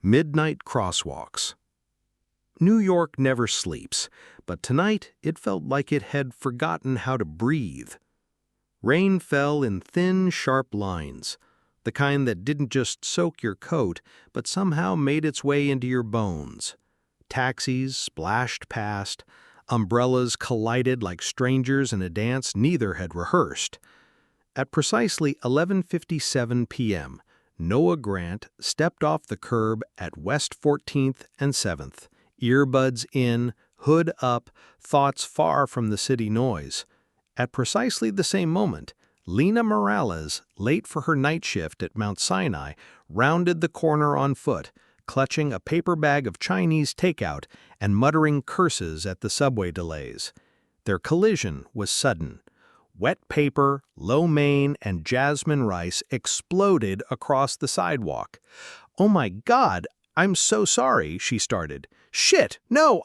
Midnight crosswalks. New York never sleeps, but tonight it felt like it had forgotten how to breathe. Rain fell in thin, sharp lines, the kind that didn't just soak your coat, but somehow made its way into your bones. Taxis splashed past, umbrellas collided like strangers in a dance neither had rehearsed. At precisely 11:57 p.m., Noah Grant stepped off the curb at West 14th and 7th, earbuds in, hood up, thoughts far from the city noise. At precisely the same moment, Lena Morales, late for her night shift at Mount Sinai, rounded the corner on foot, clutching a paper bag of Chinese takeout and muttering curses at the subway delays. Their collision was sudden. Wet paper, lo mein, and jasmine rice exploded across the sidewalk. "Oh my God, I'm so sorry," she started. "Shit, no,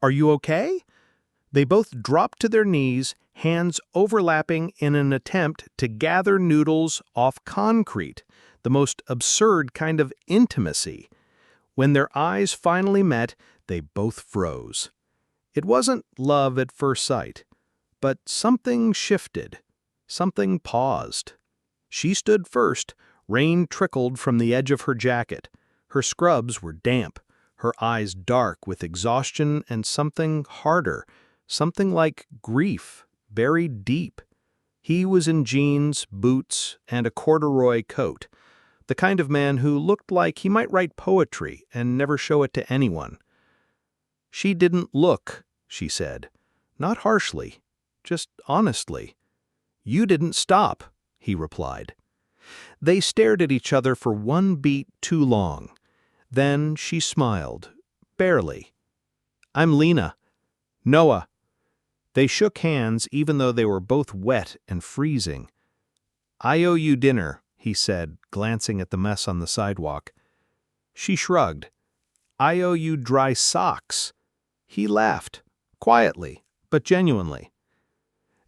Are you okay?" They both dropped to their knees, hands overlapping in an attempt to gather noodles off concrete, the most absurd kind of intimacy. When their eyes finally met, they both froze. It wasn't love at first sight. But something shifted. Something paused. She stood first. Rain trickled from the edge of her jacket. Her scrubs were damp, her eyes dark with exhaustion and something harder, something like grief, buried deep. He was in jeans, boots, and a corduroy coat, the kind of man who looked like he might write poetry and never show it to anyone. "She didn't look," she said, not harshly, just honestly. "You didn't stop," he replied. They stared at each other for one beat too long. Then she smiled, barely. "I'm Lena." "Noah." They shook hands even though they were both wet and freezing. "I owe you dinner," he said, glancing at the mess on the sidewalk. She shrugged. "I owe you dry socks." He laughed, quietly, but genuinely.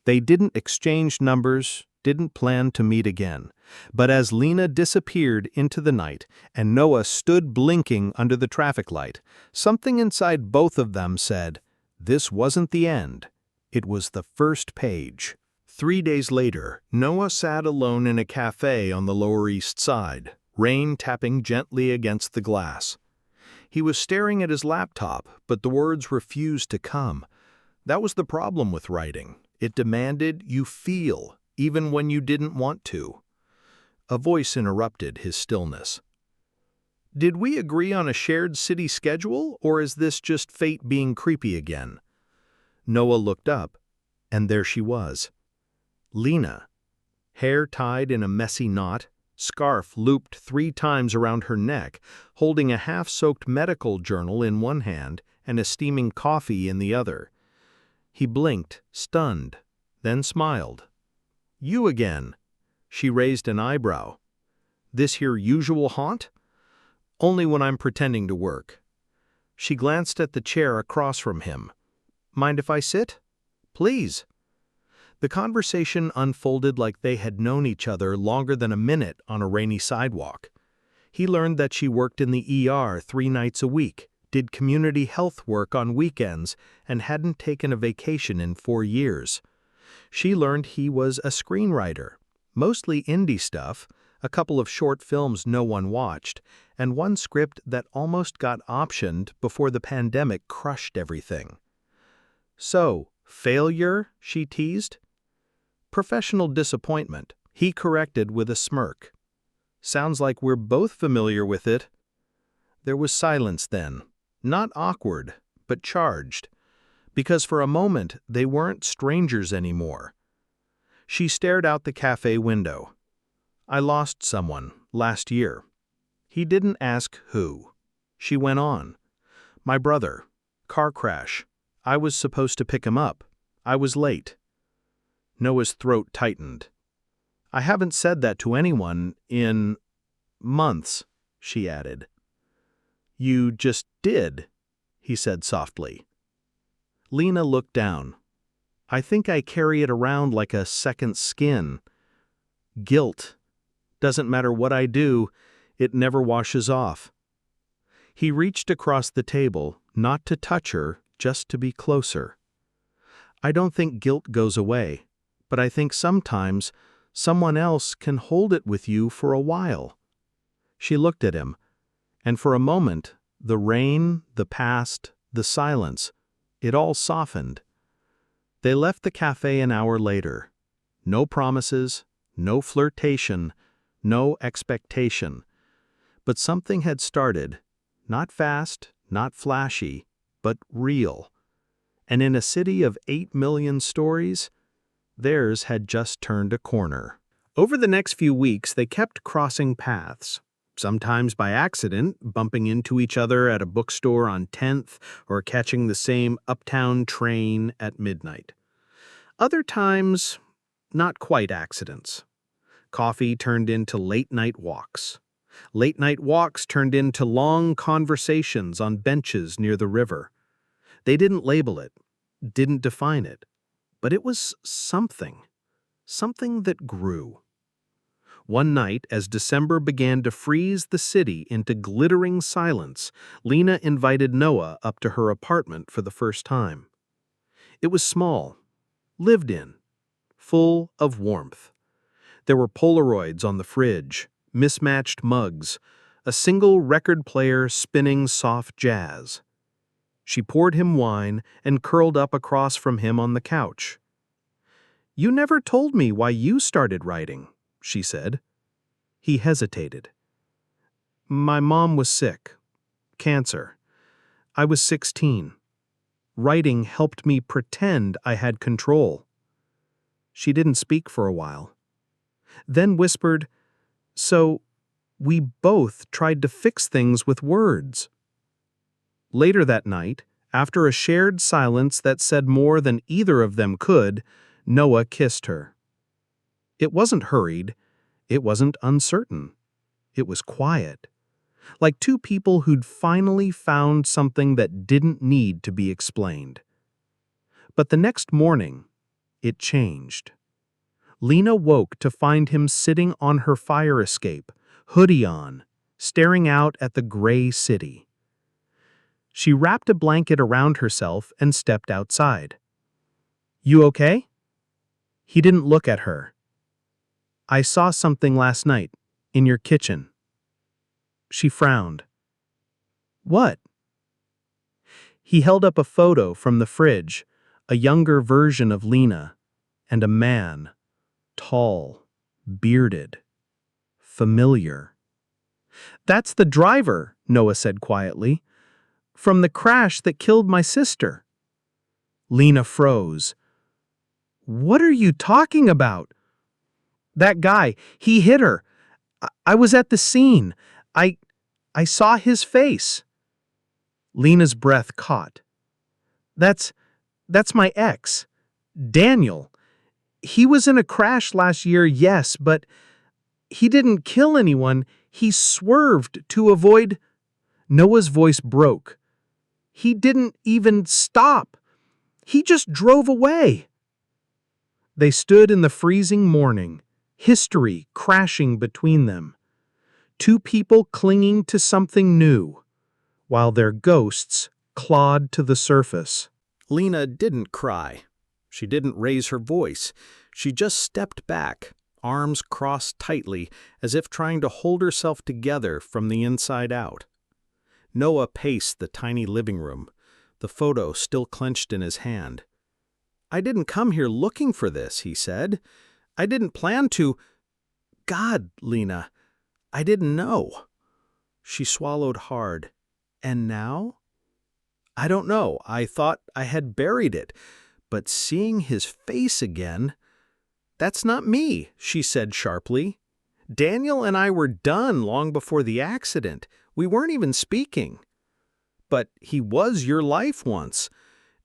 They didn't exchange numbers, didn't plan to meet again. But as Lena disappeared into the night and Noah stood blinking under the traffic light, something inside both of them said, this wasn't the end. It was the first page. 3 days later, Noah sat alone in a cafe on the Lower East Side, rain tapping gently against the glass. He was staring at his laptop, but the words refused to come. That was the problem with writing. It demanded you feel, even when you didn't want to. A voice interrupted his stillness. "Did we agree on a shared city schedule, or is this just fate being creepy again?" Noah looked up, and there she was. Lena, hair tied in a messy knot, scarf looped 3 times around her neck, holding a half-soaked medical journal in one hand and a steaming coffee in the other. He blinked, stunned, then smiled. "You again." She raised an eyebrow. "This here usual haunt?" "Only when I'm pretending to work." She glanced at the chair across from him. "Mind if I sit?" "Please." The conversation unfolded like they had known each other longer than a minute on a rainy sidewalk. He learned that she worked in the ER 3 nights a week, did community health work on weekends, and hadn't taken a vacation in 4 years. She learned he was a screenwriter, mostly indie stuff, a couple of short films no one watched, and one script that almost got optioned before the pandemic crushed everything. "So, failure?" she teased. "Professional disappointment," he corrected with a smirk. "Sounds like we're both familiar with it." There was silence then. Not awkward, but charged. Because for a moment they weren't strangers anymore. She stared out the cafe window. "I lost someone last year." He didn't ask who. She went on. "My brother. Car crash. I was supposed to pick him up. I was late." Noah's throat tightened. "I haven't said that to anyone in months," she added. "You just did," he said softly. Lena looked down. "I think I carry it around like a second skin. Guilt. Doesn't matter what I do, it never washes off." He reached across the table, not to touch her, just to be closer. "I don't think guilt goes away, but I think sometimes someone else can hold it with you for a while." She looked at him, and for a moment, the rain, the past, the silence, it all softened. They left the cafe an hour later. No promises, no flirtation, no expectation. But something had started, not fast, not flashy, but real. And in a city of 8 million stories, theirs had just turned a corner. Over the next few weeks, they kept crossing paths, sometimes by accident, bumping into each other at a bookstore on 10th or catching the same uptown train at midnight. Other times, not quite accidents. Coffee turned into late-night walks. Late-night walks turned into long conversations on benches near the river. They didn't label it, didn't define it, but it was something that grew. One night, as December began to freeze the city into glittering silence, Lena invited Noah up to her apartment for the first time. It was small, lived in, full of warmth. There were Polaroids on the fridge, mismatched mugs, a single record player spinning soft jazz. She poured him wine and curled up across from him on the couch. "You never told me why you started writing," she said. He hesitated. "My mom was sick. Cancer. I was 16. Writing helped me pretend I had control." She didn't speak for a while. Then whispered, "So, we both tried to fix things with words." Later that night, after a shared silence that said more than either of them could, Noah kissed her. It wasn't hurried. It wasn't uncertain. It was quiet. Like two people who'd finally found something that didn't need to be explained. But the next morning, it changed. Lena woke to find him sitting on her fire escape, hoodie on, staring out at the gray city. She wrapped a blanket around herself and stepped outside. "You okay?" He didn't look at her. "I saw something last night, in your kitchen." She frowned. "What?" He held up a photo from the fridge, a younger version of Lena, and a man, tall, bearded, familiar. "That's the driver," Noah said quietly, "from the crash that killed my sister." Lena froze. "What are you talking about?" "That guy, he hit her. I was at the scene. I saw his face." Lena's breath caught. That's my ex, Daniel. He was in a crash last year, yes, but he didn't kill anyone. He swerved to avoid—" Noah's voice broke. "He didn't even stop. He just drove away." They stood in the freezing morning, history crashing between them. Two people clinging to something new, while their ghosts clawed to the surface. Lena didn't cry. She didn't raise her voice. She just stepped back, arms crossed tightly, as if trying to hold herself together from the inside out. Noah paced the tiny living room, the photo still clenched in his hand. "I didn't come here looking for this," he said. "I didn't plan to—" "God, Lena, I didn't know." She swallowed hard. "And now?" "I don't know. I thought I had buried it. But seeing his face again—" "That's not me," she said sharply. "Daniel and I were done long before the accident. We weren't even speaking." "But he was your life once,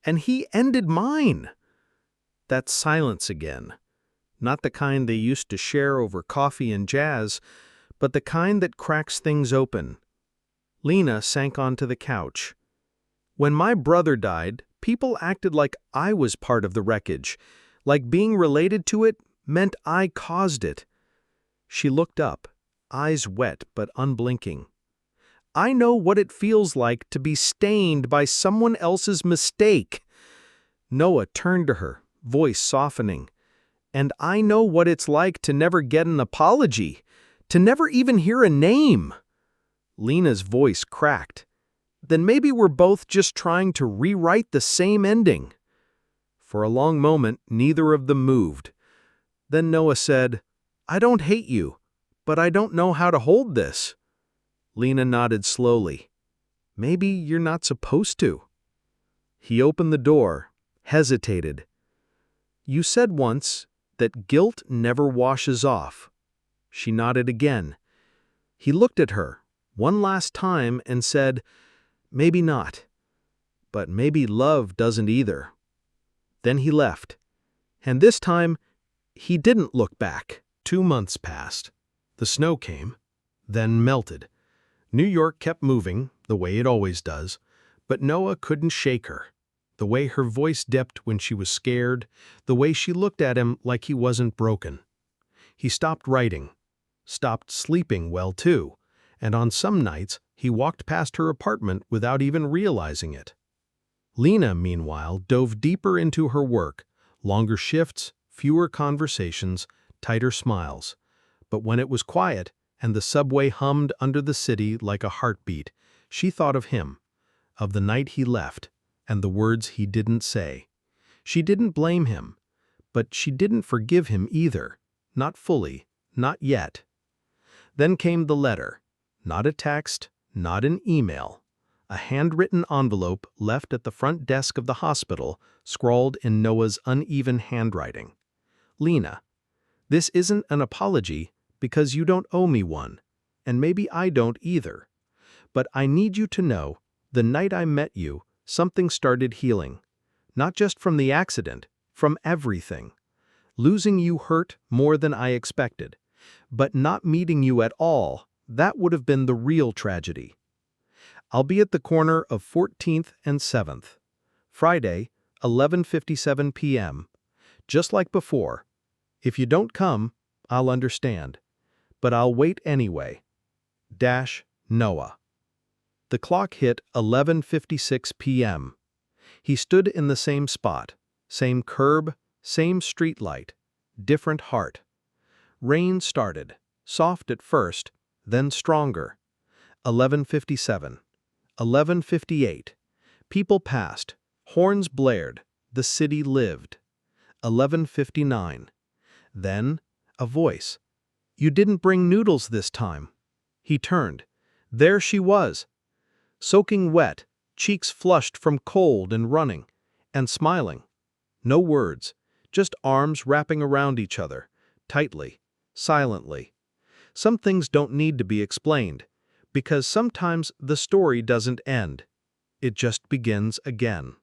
and he ended mine." That silence again. Not the kind they used to share over coffee and jazz, but the kind that cracks things open. Lena sank onto the couch. "When my brother died, people acted like I was part of the wreckage, like being related to it meant I caused it." She looked up, eyes wet but unblinking. I know what it feels like to be stained by someone else's mistake." Noah turned to her, voice softening. "And I know what it's like to never get an apology, to never even hear a name." Lena's voice cracked. "Then maybe we're both just trying to rewrite the same ending." For a long moment, neither of them moved. Then Noah said, "I don't hate you, but I don't know how to hold this." Lena nodded slowly. "Maybe you're not supposed to." He opened the door, hesitated. "You said once that guilt never washes off." She nodded again. He looked at her one last time and said, "Maybe not. But maybe love doesn't either." Then he left. And this time, he didn't look back. 2 months passed. The snow came, then melted. New York kept moving, the way it always does, but Noah couldn't shake her. The way her voice dipped when she was scared, the way she looked at him like he wasn't broken. He stopped writing, stopped sleeping well too, and on some nights he walked past her apartment without even realizing it. Lena, meanwhile, dove deeper into her work, longer shifts, fewer conversations, tighter smiles. But when it was quiet and the subway hummed under the city like a heartbeat, she thought of him, of the night he left, and the words he didn't say. She didn't blame him, but she didn't forgive him either, not fully, not yet. Then came the letter, not a text, not an email. A handwritten envelope left at the front desk of the hospital, scrawled in Noah's uneven handwriting. "Lena, this isn't an apology because you don't owe me one, and maybe I don't either. But I need you to know, the night I met you, something started healing. Not just from the accident, from everything. Losing you hurt more than I expected. But not meeting you at all, that would have been the real tragedy. I'll be at the corner of 14th and 7th. Friday, 11:57 p.m. Just like before. If you don't come, I'll understand. But I'll wait anyway. Noah." The clock hit 11:56 p.m. He stood in the same spot, same curb, same street light, different heart. Rain started, soft at first, then stronger. 11:57. 11:58. People passed, horns blared, the city lived. 11:59. Then, a voice. "You didn't bring noodles this time." He turned. There she was, soaking wet, cheeks flushed from cold and running, and smiling. No words, just arms wrapping around each other, tightly, silently. Some things don't need to be explained, because sometimes the story doesn't end. It just begins again.